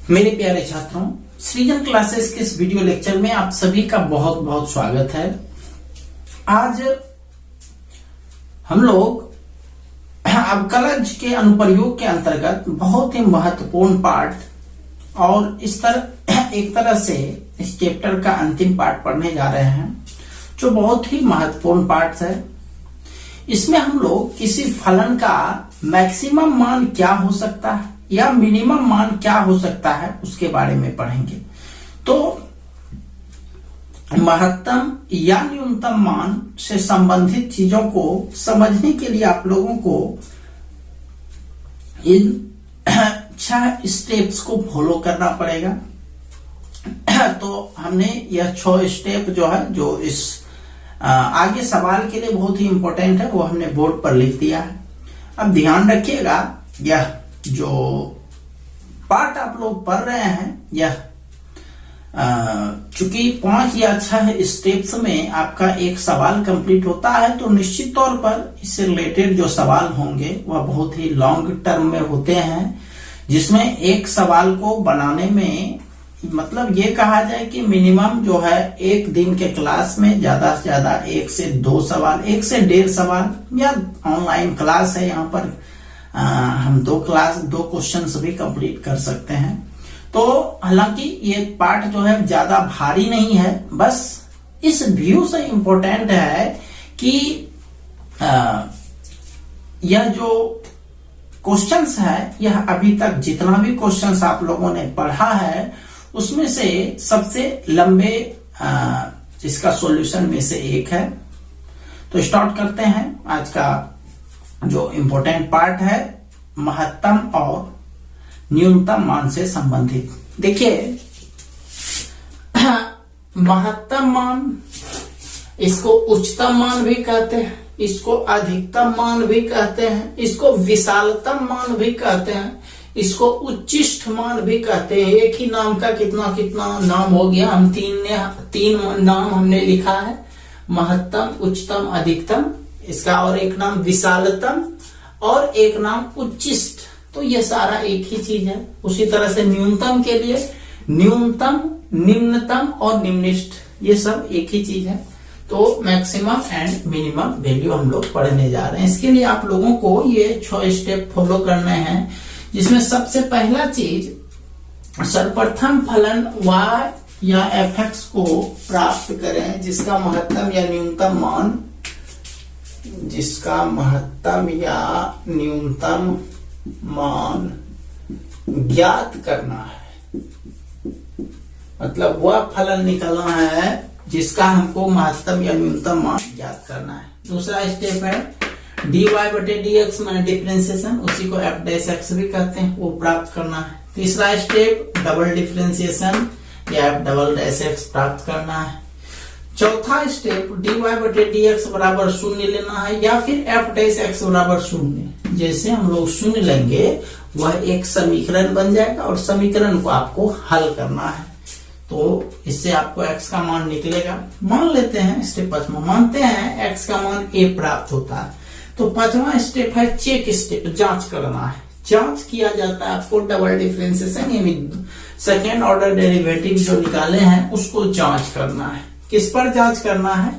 मेरे प्यारे छात्रों, सृजन क्लासेस के इस वीडियो लेक्चर में आप सभी का बहुत बहुत स्वागत है। आज हम लोग अवकलज के अनुप्रयोग के अंतर्गत बहुत ही महत्वपूर्ण पाठ और इस तरह एक तरह से इस चैप्टर का अंतिम पाठ पढ़ने जा रहे हैं, जो बहुत ही महत्वपूर्ण पाठ है। इसमें हम लोग किसी फलन का मैक्सिमम मान क्या हो सकता है या मिनिमम मान क्या हो सकता है उसके बारे में पढ़ेंगे। तो महत्तम या न्यूनतम मान से संबंधित चीजों को समझने के लिए आप लोगों को इन 6 स्टेप्स को फॉलो करना पड़ेगा। तो हमने यह 6 स्टेप जो है, जो इस आगे सवाल के लिए बहुत ही इंपॉर्टेंट है, वो हमने बोर्ड पर लिख दिया है। अब ध्यान रखिएगा, यह जो पाठ आप लोग पढ़ रहे हैं, यह चूंकि 5 या 6 स्टेप्स में आपका एक सवाल कंप्लीट होता है, तो निश्चित तौर पर इससे रिलेटेड जो सवाल होंगे वह बहुत ही लॉन्ग टर्म में होते हैं, जिसमें एक सवाल को बनाने में मतलब ये कहा जाए कि मिनिमम जो है एक दिन के क्लास में ज्यादा से ज्यादा 1 से 2 सवाल, 1 से 1.5 सवाल, या ऑनलाइन क्लास है यहाँ पर हम 2 क्वेश्चंस भी कंप्लीट कर सकते हैं। तो हालांकि ये पाठ जो है ज्यादा भारी नहीं है, बस इस व्यू से इंपॉर्टेंट है कि यह जो क्वेश्चंस है, यह अभी तक जितना भी क्वेश्चंस आप लोगों ने पढ़ा है उसमें से सबसे लंबे इसका सॉल्यूशन में से एक है। तो स्टार्ट करते हैं आज का जो इंपॉर्टेंट पार्ट है, महत्तम और न्यूनतम मान से संबंधित। देखिए, महत्तम मान, इसको उच्चतम मान भी कहते हैं, इसको अधिकतम मान भी कहते हैं, इसको विशालतम मान भी कहते हैं, इसको उच्चिष्ट मान भी कहते हैं। एक ही नाम का कितना कितना नाम हो गया। हम तीन नाम हमने लिखा है, महत्तम, उच्चतम, अधिकतम, इसका और एक नाम विशालतम और एक नाम उच्चिष्ट। तो ये सारा एक ही चीज है। उसी तरह से न्यूनतम के लिए न्यूनतम, निम्नतम और निम्निष्ठ, ये सब एक ही चीज है। तो मैक्सिमम एंड मिनिमम वैल्यू हम लोग पढ़ने जा रहे हैं। इसके लिए आप लोगों को ये 6 स्टेप फॉलो करने हैं, जिसमें सबसे पहला चीज, सर्वप्रथम फलन y या fx को प्राप्त करें जिसका महत्तम या न्यूनतम मान, जिसका महत्तम या न्यूनतम मान ज्ञात करना है। मतलब वह फलन निकालना है जिसका हमको महत्तम या न्यूनतम मान ज्ञात करना है। दूसरा स्टेप है dy बटे dx में डिफ्रेंसिएशन, उसी को f डैश x भी कहते हैं, वो प्राप्त करना है। तीसरा स्टेप डबल डिफ्रेंसिएशन या f डबल डैश x प्राप्त करना है। चौथा स्टेप dy बटे dx बराबर 0 लेना है, या फिर f डैश x बराबर 0। जैसे हम लोग 0 लेंगे वह एक समीकरण बन जाएगा और समीकरण को आपको हल करना है। तो इससे आपको x का मान निकलेगा। मान लेते हैं स्टेप 5 मानते हैं x का मान a प्राप्त होता है। तो 5वां स्टेप है चेक स्टेप, जांच करना है। जांच किया जाता है आपको डबल डिफरेंशिएशन यानी सेकेंड ऑर्डर डेरिवेटिव जो निकाले हैं उसको जांच करना है। किस पर जांच करना है?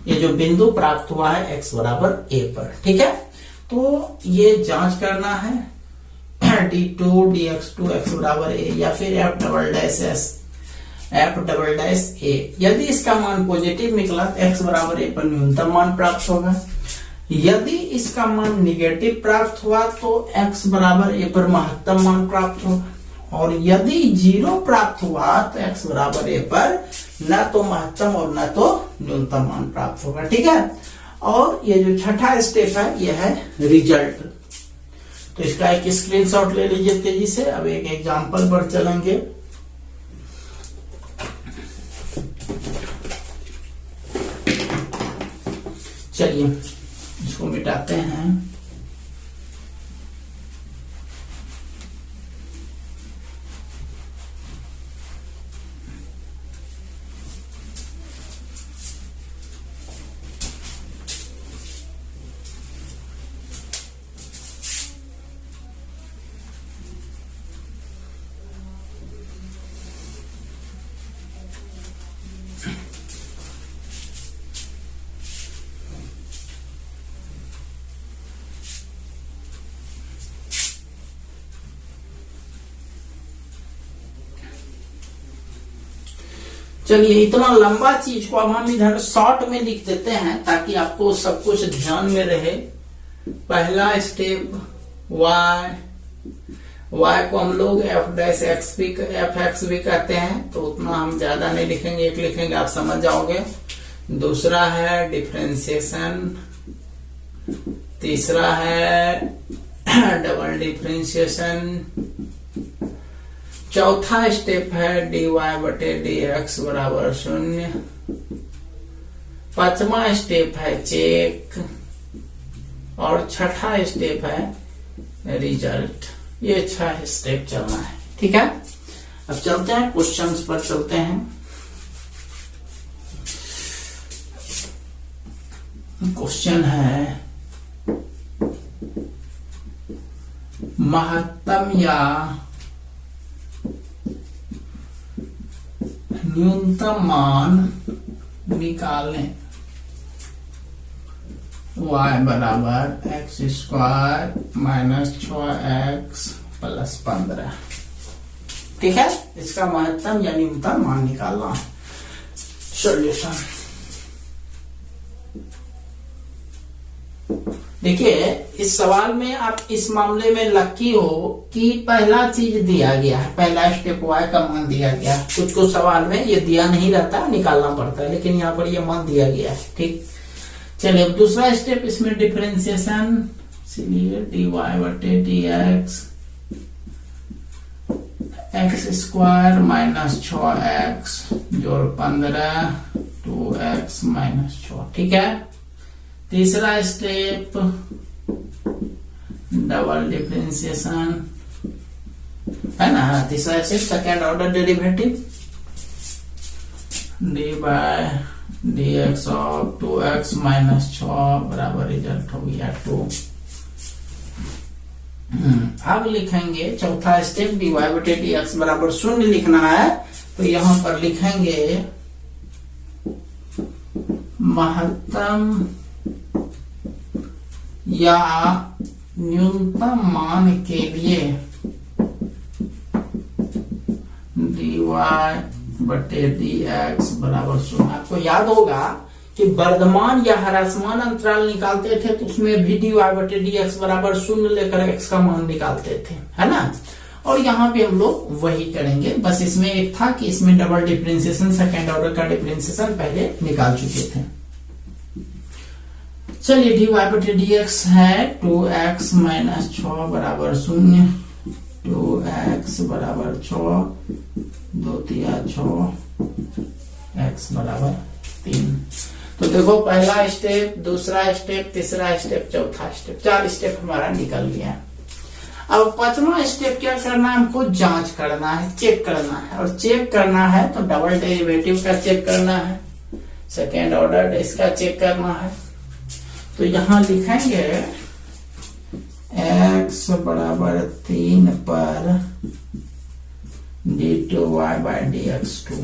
ये जो बिंदु प्राप्त हुआ है x बराबर a पर, ठीक है। तो ये जांच करना है d2 dx2 x बराबर a, या फिर f डबल डैश a। यदि इसका मान पॉजिटिव निकला तो x बराबर a पर न्यूनतम मान प्राप्त होगा। यदि इसका मान निगेटिव प्राप्त हुआ तो x बराबर a पर महत्तम मान प्राप्त होगा, और यदि 0 प्राप्त हुआ तो x बराबर a पर न तो महत्तम और न तो न्यूनतम मान प्राप्त होगा, ठीक है। और ये जो 6ठा स्टेप है यह है रिजल्ट। तो इसका एक स्क्रीनशॉट ले लीजिए तेजी से। अब एक एग्जांपल पर चलेंगे। चलिए इसको मिटाते हैं। चलिए इतना लंबा चीज को अब हम इधर शॉर्ट में लिख देते हैं ताकि आपको सब कुछ ध्यान में रहे। पहला स्टेप y को हम लोग f' भी fx भी कहते हैं, तो उतना हम ज्यादा नहीं लिखेंगे, एक लिखेंगे, आप समझ जाओगे। दूसरा है डिफरेंशिएशन, तीसरा है डबल डिफरेंशिएशन, चौथा स्टेप है dy बटे dx बराबर 0, पांचवा स्टेप है चेक, और छठा स्टेप है रिजल्ट। ये 6 स्टेप चलना है, ठीक है। अब चलते हैं क्वेश्चंस पर चलते हैं। क्वेश्चन है महत्तम या न्यूनतम मान निकालें। y बराबर x square minus 6x plus 15, ठीक है। इसका महत्तम या न्यूनतम मान निकालना है। सॉल्यूशन देखिए, इस सवाल में आप इस मामले में लकी हो कि पहला चीज दिया गया है, पहला स्टेप y का मान दिया गया है। कुछ सवाल में ये दिया नहीं रहता, निकालना पड़ता है, लेकिन यहाँ पर ये मान दिया गया है, ठीक। चलिए अब दूसरा स्टेप, इसमें डिफरेंशिएशन, इसलिए dy बटे dx x square minus 6x जोड़ 15 2x माइनस 6, ठीक है। तीसरा स्टेप डबल डिफरेंशिएशन है ना, तीसरा step second order derivative d by dx of 2x minus 6 बराबर रिजल्ट हो गया 2। अब लिखेंगे चौथा स्टेप dy बटे dx बराबर 0 लिखना है, तो यहां पर लिखेंगे महत्तम या न्यूनतम मान के लिए dy बटे dx बराबर 0। आपको याद होगा कि वर्धमान या ह्रासमान अंतराल निकालते थे तो उसमें भी dy बटे dx बराबर 0 लेकर x का मान निकालते थे, है ना। और यहाँ पे हम लोग वही करेंगे, बस इसमें एक था कि इसमें डबल डिफरेंशिएशन, सेकेंड ऑर्डर का डिफरेंशिएशन पहले निकाल चुके थे। चलिए dy बटे dx है 2x माइनस 6 बराबर 0, 2x बराबर 6 2 तिया 6 x बराबर 3। तो देखो पहला स्टेप, दूसरा स्टेप, तीसरा स्टेप, चौथा स्टेप, 4 स्टेप हमारा निकल गया। अब पांचवा स्टेप क्या करना है, हमको जांच करना है, चेक करना है। और चेक करना है तो डबल डेरिवेटिव का चेक करना है, सेकेंड ऑर्डर इसका चेक करना है। तो यहां लिखेंगे x बराबर 3 पर d2y बाय dx2।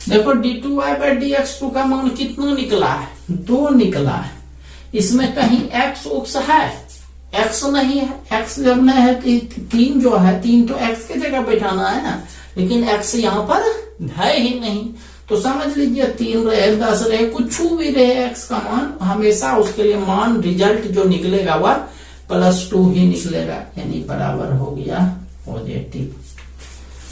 देखो d2y बाय dx2 का मान कितना निकला है, 2 निकला है। इसमें कहीं x उक्स है, x नहीं है, x जब नहीं है 3 जो है, 3 तो x की जगह बैठाना है ना, लेकिन x यहाँ पर है ही नहीं। तो समझ लीजिए 3 रहे 10 रहे कुछ भी रहे x का मान, हमेशा उसके लिए मान रिजल्ट जो निकलेगा वह +2 ही निकलेगा, यानी बराबर हो गया पॉजिटिव।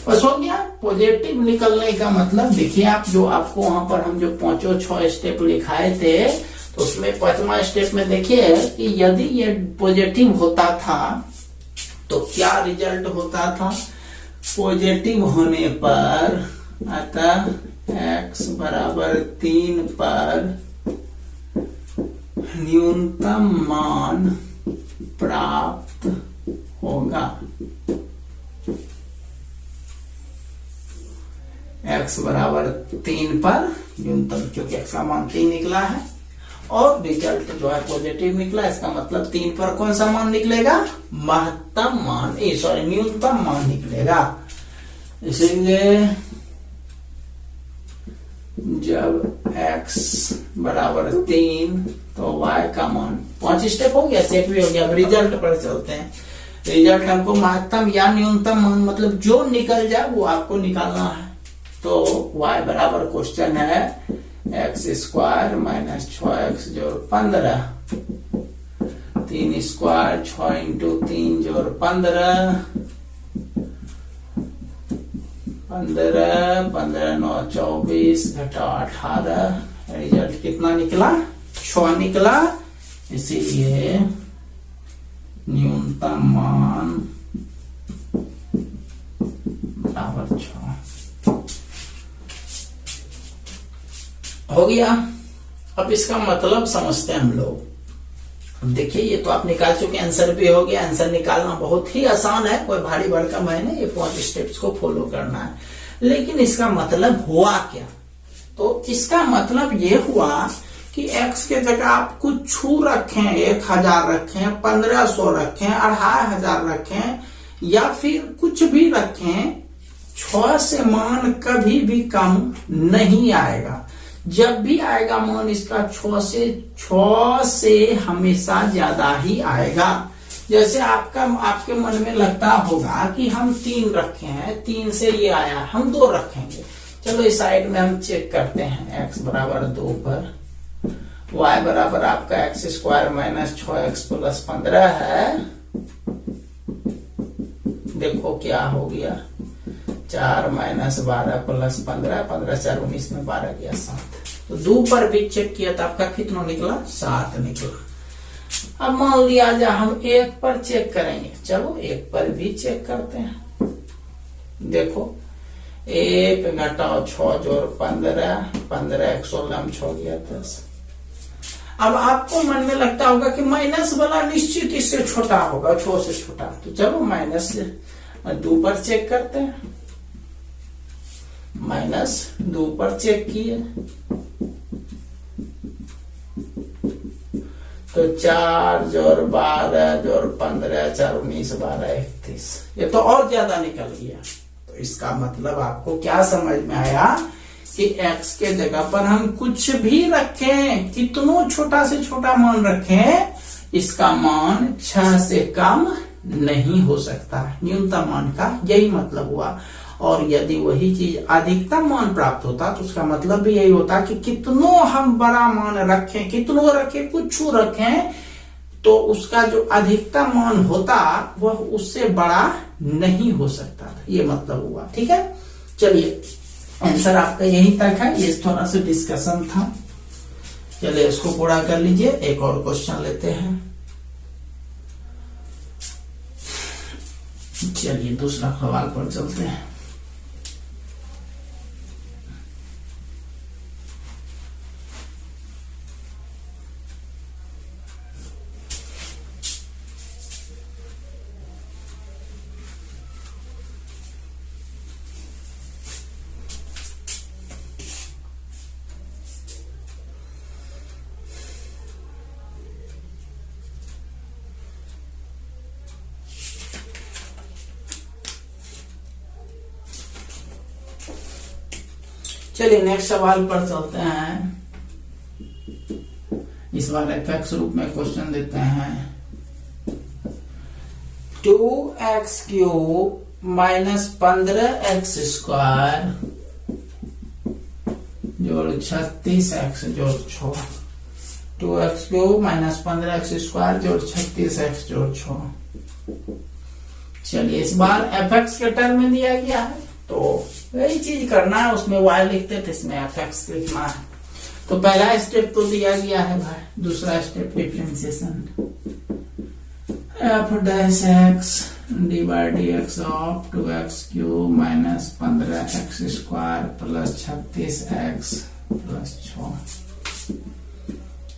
बस हो गया। पॉजिटिव निकलने का मतलब देखिए आप, जो आपको वहां पर हम जो 5 स्टेप लिखाए थे, तो उसमें पांचवा स्टेप में देखिए कि यदि ये पॉजिटिव होता था तो क्या रिजल्ट होता था। पॉजिटिव होने पर अतः x बराबर 3 पर न्यूनतम मान प्राप्त होगा। x बराबर 3 पर न्यूनतम, क्योंकि x का मान 3 निकला है और रिजल्ट जो है पॉजिटिव निकला, इसका मतलब 3 पर कौन सा मान निकलेगा, महत्तम मान, सॉरी न्यूनतम मान निकलेगा। इसलिए जब x बराबर 3 तो y का मान, 5 स्टेप हो गया, चेक भी हो गया। अब रिजल्ट पर चलते हैं। रिजल्ट हमको महत्तम या न्यूनतम मान, मतलब जो निकल जाए वो आपको निकालना है। तो y बराबर क्वेश्चन है एक्स स्क्वायर माइनस 6x जोड़ 15, 3 स्क्वायर 6 इंटू 3 जोड़ 15, 15 15 9 24 घटा 18, रिजल्ट कितना निकला? 6 निकला। इसीलिए न्यूनतम मान बराबर 6 हो गया। अब इसका मतलब समझते हैं हम लोग। देखिए ये तो आप निकाल चुके, आंसर भी हो गया। आंसर निकालना बहुत ही आसान है, कोई भारी भरकम है नहीं, ये 5 स्टेप्स को फॉलो करना है। लेकिन इसका मतलब हुआ क्या? तो इसका मतलब ये हुआ कि x के जगह आप कुछ छू रखें, 1000 रखें, 1500 रखें, 2500 रखें या फिर कुछ भी रखें, 6 से मान कभी भी कम नहीं आएगा। जब भी आएगा मान इसका 6 से हमेशा ज्यादा ही आएगा। जैसे आपके मन में लगता होगा कि हम 3 रखे हैं, 3 से ये आया, हम 2 रखेंगे। चलो इस साइड में हम चेक करते हैं। x बराबर 2 पर y बराबर आपका x square minus 6x plus 15 है। देखो क्या हो गया, 4 माइनस 12 प्लस 15, 15 4 19 में 12 गया 7। तो 2 पर भी चेक किया तो आपका कितना निकला? 7 निकला। अब मान लिया जा हम 1 पर चेक करेंगे। चलो 1 पर भी चेक करते हैं। देखो 1 घटाओ 6 जोड़ 15, 15 1 16 6 गया 10। अब आपको मन में लगता होगा कि माइनस वाला निश्चित इससे छोटा होगा, 6 से छोटा। तो चलो माइनस 2 पर चेक करते हैं। माइनस 2 पर चेक किए तो 4 जोड़ 12 जोड़ 15 4 19 12 31, ये तो और ज्यादा निकल गया। तो इसका मतलब आपको क्या समझ में आया कि x के जगह पर हम कुछ भी रखें, कितनों छोटा से छोटा मान रखें, इसका मान 6 से कम नहीं हो सकता। न्यूनतम मान का यही मतलब हुआ। और यदि वही चीज अधिकतम मान प्राप्त होता तो उसका मतलब भी यही होता कि कितनों हम बड़ा मान रखें, कितनों रखें, कुछ रखें, तो उसका जो अधिकतम मान होता वह उससे बड़ा नहीं हो सकता था। ये मतलब हुआ। ठीक है, चलिए आंसर आपका यही तक है। ये थोड़ा सा डिस्कशन था। चलिए इसको पूरा कर लीजिए। एक और क्वेश्चन लेते हैं। चलिए दूसरा सवाल पर चलते हैं। चलिए नेक्स्ट सवाल पर चलते हैं। इस बार एफएक्स रूप में क्वेश्चन देते हैं। 2x³ माइनस 15x स्क्वायर जोड़ 36x जोड़ 6। 2x³ माइनस 15x स्क्वायर जोड़ 36x जोड़ 6। चलिए इस बार एफएक्स के टर्म में दिया गया है तो वही चीज करना है। उसमें y लिखते थे, इसमें एफएक्स लिखना है। तो पहला स्टेप तो दिया गया है भाई। दूसरा step differentiation, F dash x D by D x of 2x³ minus 15x square plus 36x plus 6।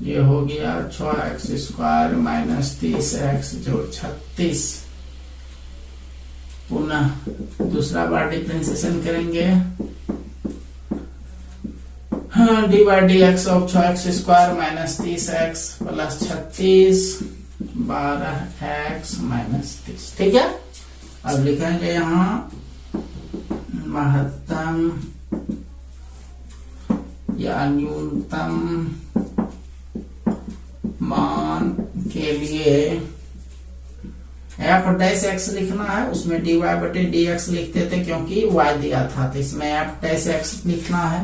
ये हो गया 6x स्क्वायर माइनस 30x जोड़ 36। पुनः दूसरा बार डिफरेंशिएशन करेंगे। D by D x of 6x square minus 30x plus 36 12x minus 30। ठीक है, अब लिखेंगे यहाँ महत्तम या न्यूनतम मान के लिए एफ डैश एक्स लिखना है, उसमें dy बटे dx लिखते थे क्योंकि y दिया था, तो इसमें एफ डैश एक्स लिखना है।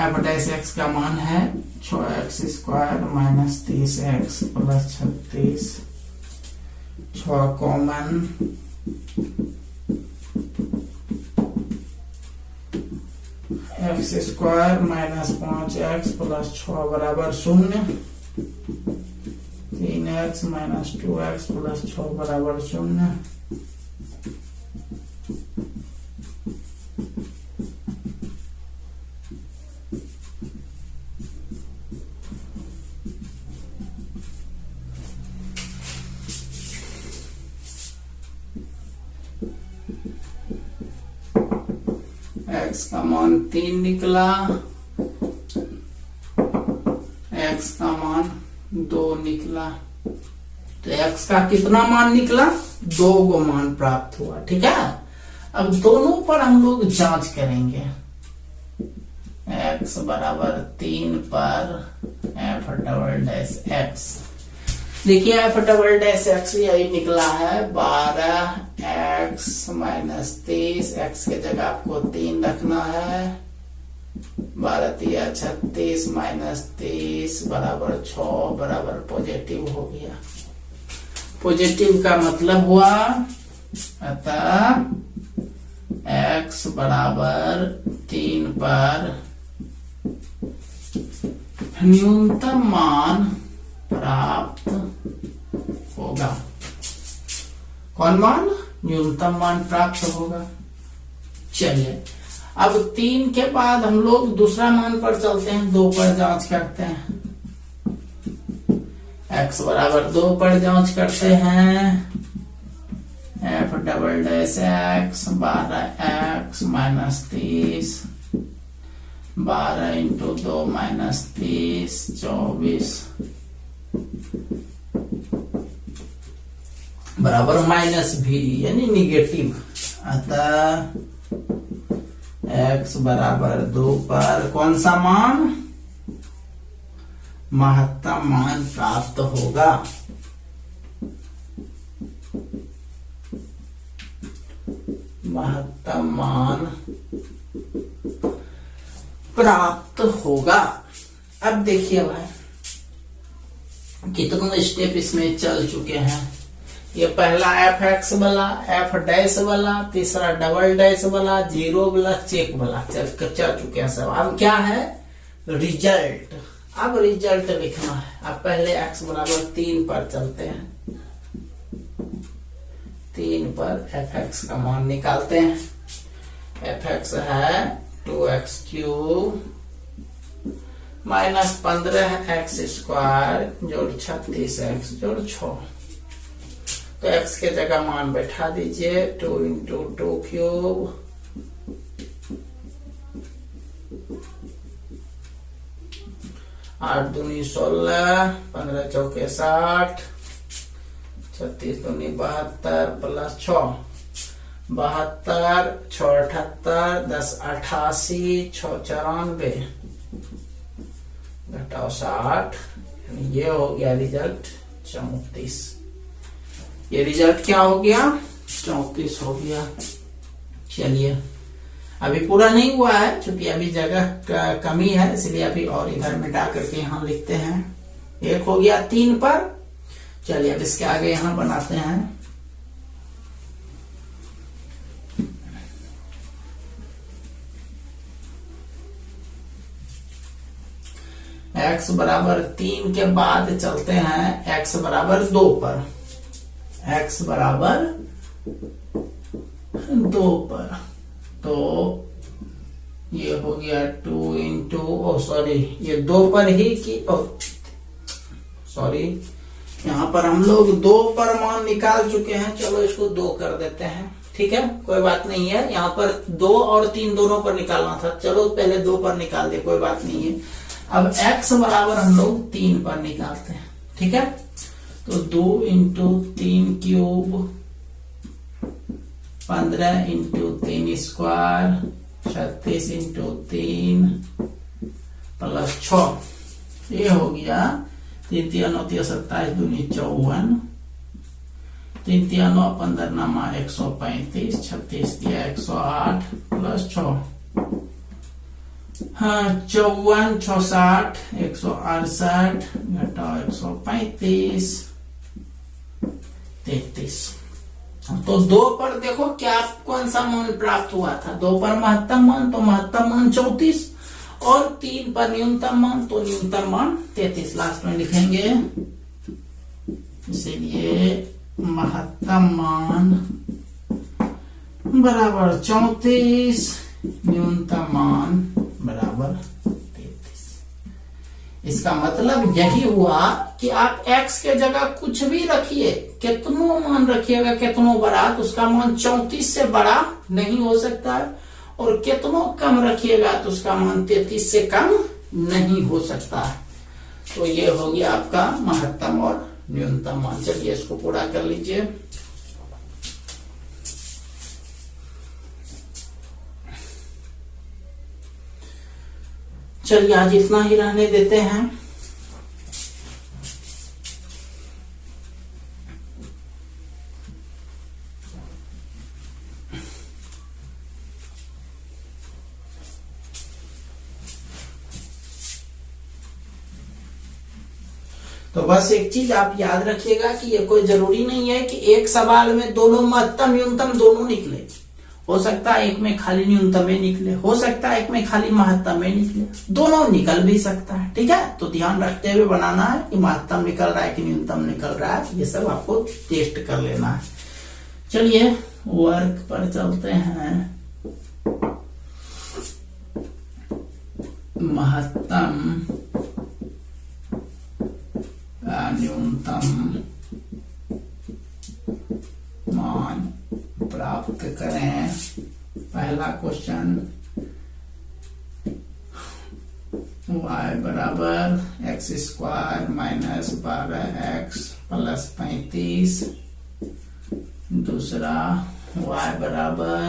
एफ डैश एक्स का मान है 6x² minus 30x plus 36, 6 common, x² minus 5x plus 6 बराबर 0, 3x माइनस 2x प्लस 6 बराबर 0, x का मान 3 निकला, x का मान 2 निकला। तो x का कितना मान निकला? 2 गो मान प्राप्त हुआ। ठीक है, अब दोनों पर हम लोग जांच करेंगे। x बराबर 3 पर एफ डबल डैश एक्स, देखिए एफ डबल डैश एक्स यही निकला है 12x माइनस 30, x के जगह आपको 3 रखना है, 12 36 माइनस 30 बराबर 6 बराबर पॉजिटिव हो गया। पॉजिटिव का मतलब हुआ, अतः x बराबर 3 पर न्यूनतम मान प्राप्त होगा। कौन मान? न्यूनतम मान प्राप्त होगा। चलिए अब 3 के बाद हम लोग दूसरा मान पर चलते हैं, 2 पर जांच करते हैं। x बराबर 2 पर जांच करते हैं। F double dash x 12x minus 30, 12 into 2 minus 30 24 बराबर माइनस भी यानी निगेटिव। अतः x बराबर 2 पर कौन सा मान? महत्तम मान प्राप्त होगा। महत्तम मान प्राप्त होगा। अब देखिए भाई कितने स्टेप इसमें चल चुके हैं। ये पहला एफ एक्स वाला, एफ डैश वाला, तीसरा डबल डैश वाला, जीरो वाला, चेक वाला चल चुके हैं सब। अब क्या है? रिजल्ट। अब रिजल्ट लिखना है। अब पहले x बराबर 3 पर चलते हैं। 3 पर एफ एक्स का मान निकालते हैं। एफ एक्स है 2x³ माइनस 15x² जोड़ 36x जोड़ 6। तो x के जगह मान बैठा दीजिए, 2 इंटू 2 क्यूब 8 दूनी 16, 15 चौके 60, 36 दूनी 72 प्लस 6 72, 6 78, 10 88, 6 94 घटाओ 60, ये हो गया रिजल्ट 34। ये रिजल्ट क्या हो गया? 34 हो गया। चलिए अभी पूरा नहीं हुआ है, क्योंकि अभी जगह कमी है, इसलिए अभी और इधर मिटा करके यहाँ लिखते हैं। एक हो गया 3 पर। चलिए अब इसके आगे यहाँ बनाते हैं। x बराबर 3 के बाद चलते हैं x बराबर 2 पर। x बराबर 2 पर, तो ये हो गया 2 इंटू सॉरी ये 2 पर ही की सॉरी यहाँ पर हम लोग 2 पर मान निकाल चुके हैं। चलो इसको 2 कर देते हैं, ठीक है, कोई बात नहीं है। यहाँ पर 2 और 3 दोनों पर निकालना था, चलो पहले 2 पर निकाल दे, कोई बात नहीं है। अब x बराबर हम लोग 3 पर निकालते हैं, ठीक है। तो 2 into 3 cube 15 into 3 square 36 into 3 plus 6, ये हो गया 3 3 9 27 दूनी 54। 3 तिया 9, 15 नमा 135, 36 तिया 108 प्लस 6, हाँ 54 6 60 168 घटाओ 135 33। तो 2 पर देखो क्या कौन सा मान प्राप्त हुआ था। 2 पर महत्तम मान, तो महत्तम मान 34 और 3 पर न्यूनतम मान, तो न्यूनतम मान 33 लास्ट में लिखेंगे। इसीलिए महत्तम मान बराबर 34, न्यूनतम मान बराबर 33। इसका मतलब यही हुआ कि आप x के जगह कुछ भी रखिए, कितनों मान रखिएगा, कितनों बड़ा, तो उसका मान 34 से बड़ा नहीं हो सकता है, और कितनों कम रखिएगा तो उसका मान 33 से कम नहीं हो सकता है। तो ये हो गया आपका महत्तम और न्यूनतम मान। चलिए इसको पूरा कर लीजिए। चलिए आज इतना ही रहने देते हैं। तो बस एक चीज आप याद रखिएगा कि ये कोई जरूरी नहीं है कि एक सवाल में दोनों महत्तम न्यूनतम दोनों निकले। हो सकता है एक में खाली न्यूनतम ही निकले, हो सकता है एक में खाली महत्तम ही निकले, दोनों निकल भी सकता है। ठीक है, तो ध्यान रखते हुए बनाना है कि महत्तम निकल रहा है कि न्यूनतम निकल रहा है, ये सब आपको टेस्ट कर लेना है। चलिए वर्क पर चलते हैं। महत्तम न्यूनतम मान प्राप्त करें। पहला क्वेश्चन, y बराबर x² माइनस 12x प्लस 35। दूसरा y बराबर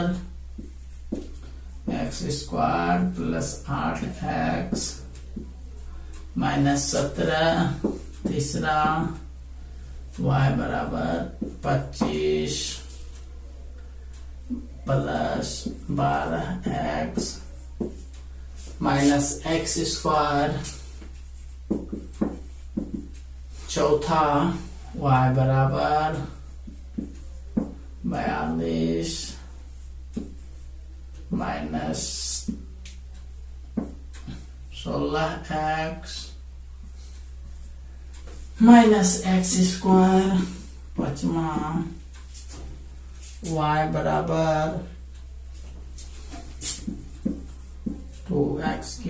x² प्लस 8x माइनस 17। तीसरा y बराबर 25 प्लस 12x माइनस x²। चौथा y बराबर 42 माइनस 16x माइनस x²। पांचवा y बराबर 2x³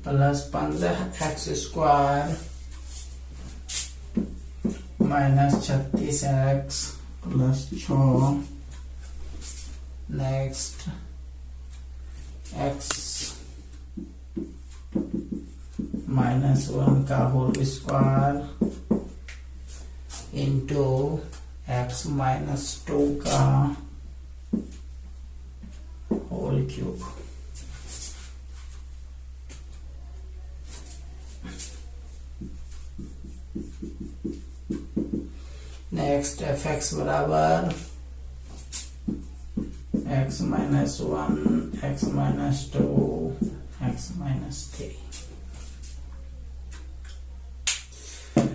plus 15x² minus 36x plus 6। Next x -1 का होल स्क्वायर इंटू x -2 का होल क्यूब। नेक्स्ट fx बराबर x -1 x -2 x -3।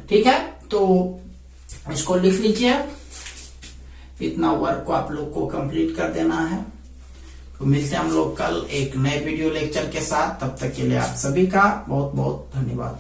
ठीक है, तो इसको लिख लीजिए। इतना वर्क को आप लोग को कंप्लीट कर देना है। तो मिलते हैं हम लोग कल एक नए वीडियो लेक्चर के साथ। तब तक के लिए आप सभी का बहुत बहुत धन्यवाद।